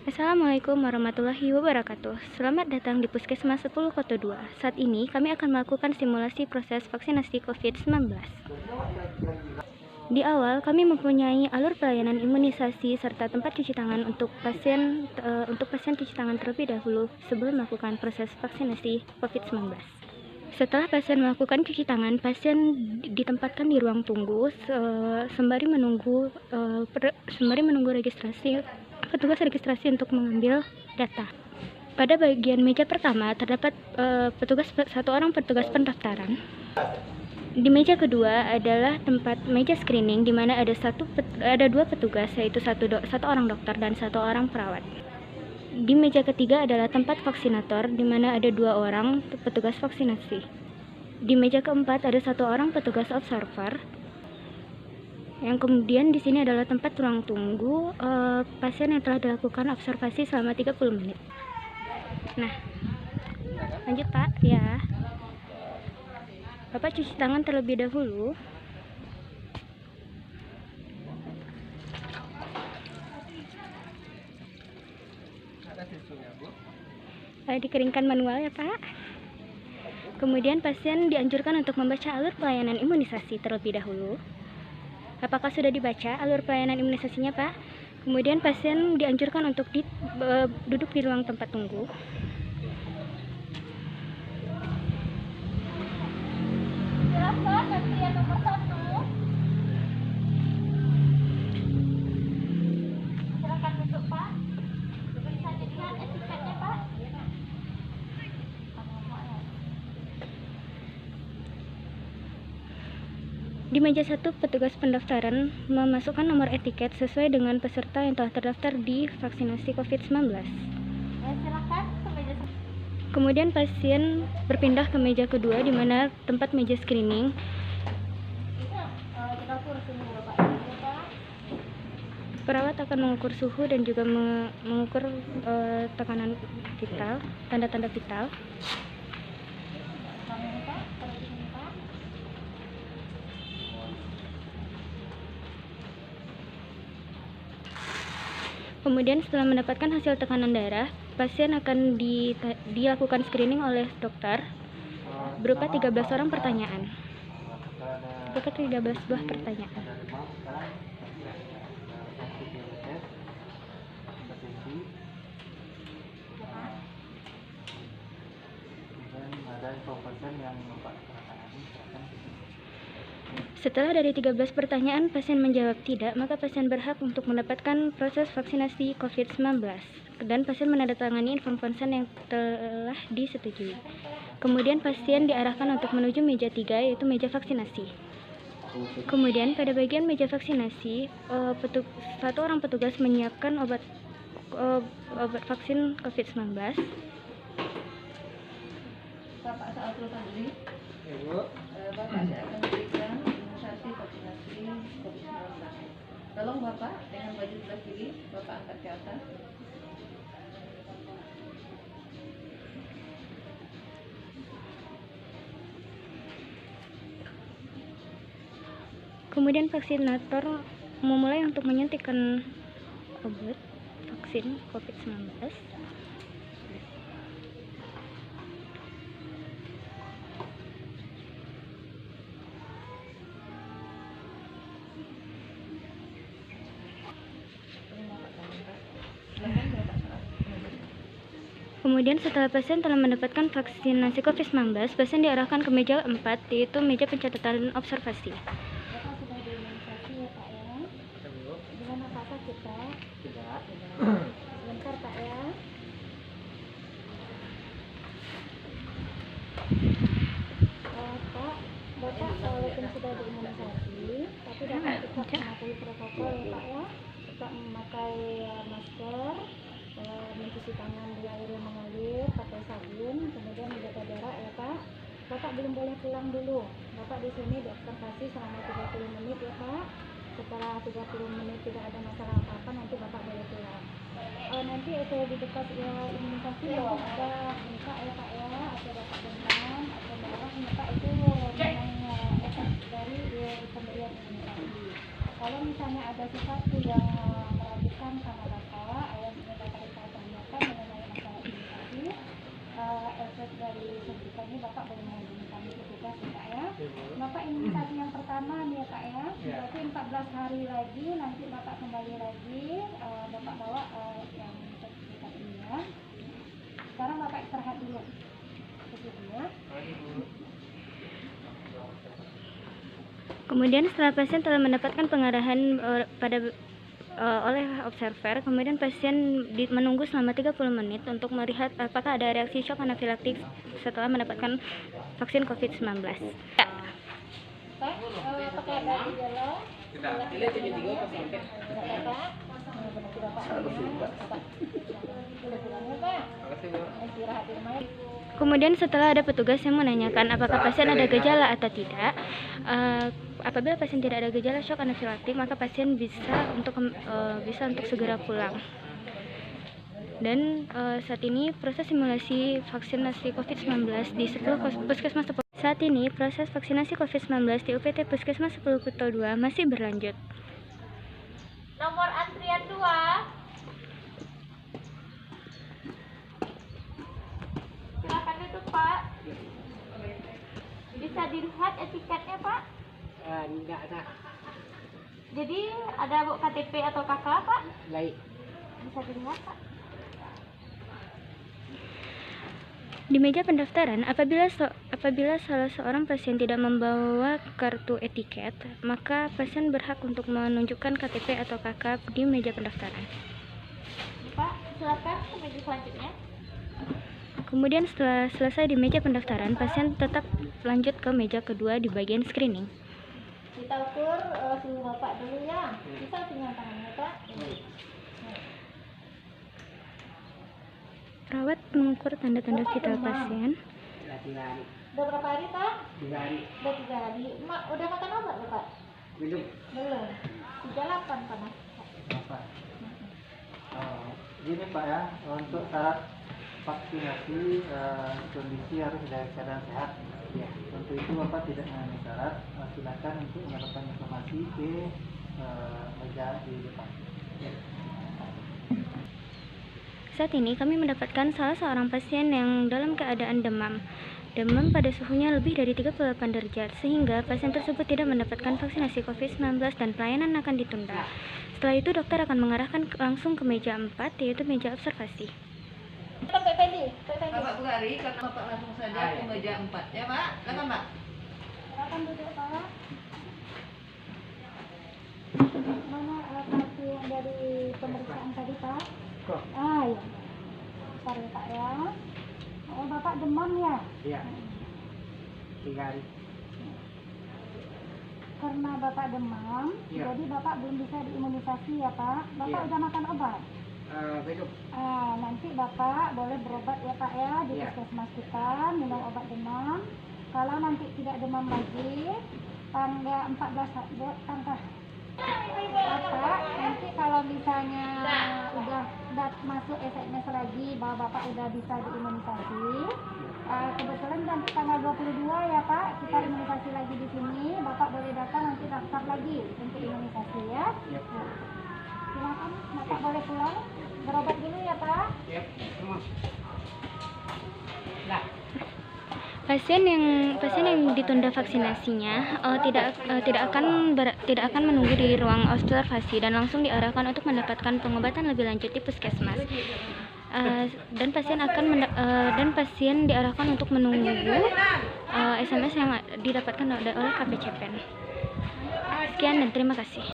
Assalamualaikum warahmatullahi wabarakatuh. Selamat datang di Puskesmas 10 Kota 2. Saat ini kami akan melakukan simulasi proses vaksinasi COVID-19. Di awal kami mempunyai alur pelayanan imunisasi serta tempat cuci tangan untuk pasien cuci tangan terlebih dahulu sebelum melakukan proses vaksinasi COVID-19. Setelah pasien melakukan cuci tangan, pasien ditempatkan di ruang tunggu sembari menunggu petugas registrasi untuk mengambil data. Pada bagian meja pertama terdapat satu orang petugas pendaftaran. Di meja kedua adalah tempat meja screening di mana ada dua petugas, yaitu satu orang dokter dan satu orang perawat. Di meja ketiga adalah tempat vaksinator di mana ada 2 orang petugas vaksinasi. Di meja keempat ada 1 orang petugas observer. Yang kemudian di sini adalah tempat ruang tunggu pasien yang telah dilakukan observasi selama 30 menit. Nah, lanjut Pak, ya. Bapak cuci tangan terlebih dahulu. Dikeringkan manual ya Pak. Kemudian pasien dianjurkan untuk membaca alur pelayanan imunisasi terlebih dahulu. Apakah sudah dibaca alur pelayanan imunisasinya Pak? Kemudian pasien dianjurkan untuk duduk di ruang tempat tunggu. Silakan antrian nomor 1. Silakan duduk Pak. Bisa dilihat etiketnya Pak. Di meja 1, petugas pendaftaran memasukkan nomor etiket sesuai dengan peserta yang telah terdaftar di vaksinasi COVID-19. Silakan ke meja 1. Kemudian pasien berpindah ke meja kedua di mana tempat meja screening. Kita ukur suhu Bapak. Perawat akan mengukur suhu dan juga mengukur tekanan vital, tanda-tanda vital. Kemudian setelah mendapatkan hasil tekanan darah, pasien akan dilakukan screening oleh dokter berupa 13 orang pertanyaan. Berupa 13 buah pertanyaan. Setelah dari 13 pertanyaan pasien menjawab tidak, maka pasien berhak untuk mendapatkan proses vaksinasi COVID-19 dan pasien menandatangani inform konsen yang telah disetujui. Kemudian pasien diarahkan untuk menuju meja 3, yaitu meja vaksinasi. Kemudian pada bagian meja vaksinasi, satu orang petugas menyiapkan obat vaksin COVID-19. Bapak saat tadi. Bapak saya akan berikan imunisasi vaksinasi COVID-19. Tolong Bapak dengan baju sebelah kiri, Bapak angkat ke atas. Kemudian vaksinator memulai untuk menyuntikkan obat vaksin COVID-19. Kemudian setelah pasien telah mendapatkan vaksinasi COVID-19, pasien diarahkan ke meja 4, yaitu meja pencatatan observasi. Bapak sudah diimunisasi ya Pak ya? Gimana Pak sakit Pak? Tidak. Sebentar Pak ya. Pak, Bapak walaupun sudah diimunisasi, tapi Bapak tetap mematuhi protokol ya Pak ya? Tetap memakai masker, mencuci tangan di air yang mengalir, pakai sabun, kemudian menjaga jarak ya Pak. Bapak belum boleh pulang dulu. Bapak di sini diobservasi selama 30 menit ya Pak. Setelah 30 menit tidak ada masalah apa-apa, nanti Bapak boleh pulang. Nanti di dekat imunisasi Bapak ada muka ya Pak ya, atau Bapak demam atau darah Bapak itu memang efek dari pemberian imunisasi. Kalau misalnya ada sesuatu yang meragukan sama Bapak, yang ingin Bapak lagi Bapak boleh menghubungi kami petugas ya Pak ya. Bapak imunisasi yang pertama nih ya Pak ya, berarti 14 hari lagi nanti Bapak kembali lagi, Bapak bawa yang sertifikat ini ya. Sekarang Bapak istirahat dulu. Begitu ya. Kemudian setelah pasien telah mendapatkan pengarahan oleh observer, kemudian pasien menunggu selama 30 menit untuk melihat apakah ada reaksi shock anafilaktik setelah mendapatkan vaksin COVID-19. Ya. Pak, apakah ada gejala? Tidak. Kemudian setelah ada petugas yang menanyakan apakah pasien ada gejala atau tidak, apabila pasien tidak ada gejala shock anafilaktik, maka pasien bisa untuk segera pulang. Dan saat ini proses simulasi vaksinasi COVID-19 di 10 puskesmas. Saat ini proses vaksinasi COVID-19 di UPT Puskesmas 10 Kuto 2 masih berlanjut. Nomor antrian 2. Silakan duduk Pak. Bisa dilihat etiketnya Pak? Enggak ada. Jadi ada KTP atau KK Pak? Baik. Bisa dilihat Pak? Di meja pendaftaran, apabila salah seorang pasien tidak membawa kartu etiket, maka pasien berhak untuk menunjukkan KTP atau KK di meja pendaftaran. Pak, silakan ke meja selanjutnya. Kemudian setelah selesai di meja pendaftaran, pasien tetap lanjut ke meja kedua di bagian screening. Kita ukur suhu Bapak dulu ya. Bisa tinggal tangannya Pak. Perawat mengukur tanda-tanda vital pasien. Udah berapa hari Pak? 3 hari. Udah 3 hari. Udah makan obat Bapak? Belum. Belum. 38 panas. Apa? Gini Pak ya, untuk syarat vaksinasi kondisi harus dalam keadaan sehat. Ya, untuk itu Bapak tidak memenuhi syarat, silakan untuk mendapatkan informasi ke meja di depan. Ya. Saat ini kami mendapatkan salah seorang pasien yang dalam keadaan demam pada suhunya lebih dari 38 derajat, sehingga pasien tersebut tidak mendapatkan vaksinasi COVID-19 dan pelayanan akan ditunda. Setelah itu dokter akan mengarahkan langsung ke meja 4, yaitu meja observasi. Pak Fendi. Bapak Bugari, Bapak langsung saja ke meja 4 ya Pak. Silakan Pak. Silakan duduk Pak. Mana kartu yang dari pemeriksaan tadi Pak? Iya. Bentar ya Pak ya. Bapak demam ya? Iya. 3 hari. Karena Bapak demam, Iya. jadi Bapak belum bisa diimunisasi ya Pak. Bapak Iya. udah makan obat? Belum. Nanti Bapak boleh berobat ya Pak ya di Iya. puskesmas kita, minum obat demam. Kalau nanti tidak demam lagi, tanggal 14 Bapak, nanti kalau misalnya udah masuk SMS lagi bahwa Bapak udah bisa diimunisasi, kebetulan nanti tanggal 22 ya Pak, kita imunisasi lagi di sini. Bapak boleh datang nanti daftar lagi untuk imunisasi ya. Yep. Silakan Bapak boleh pulang, berobat dulu ya Pak. Yep. Nah. Pasien yang ditunda vaksinasinya tidak akan menunggu di ruang observasi dan langsung diarahkan untuk mendapatkan pengobatan lebih lanjut di puskesmas. Dan pasien diarahkan untuk menunggu SMS yang didapatkan oleh KPCPEN. Sekian dan terima kasih.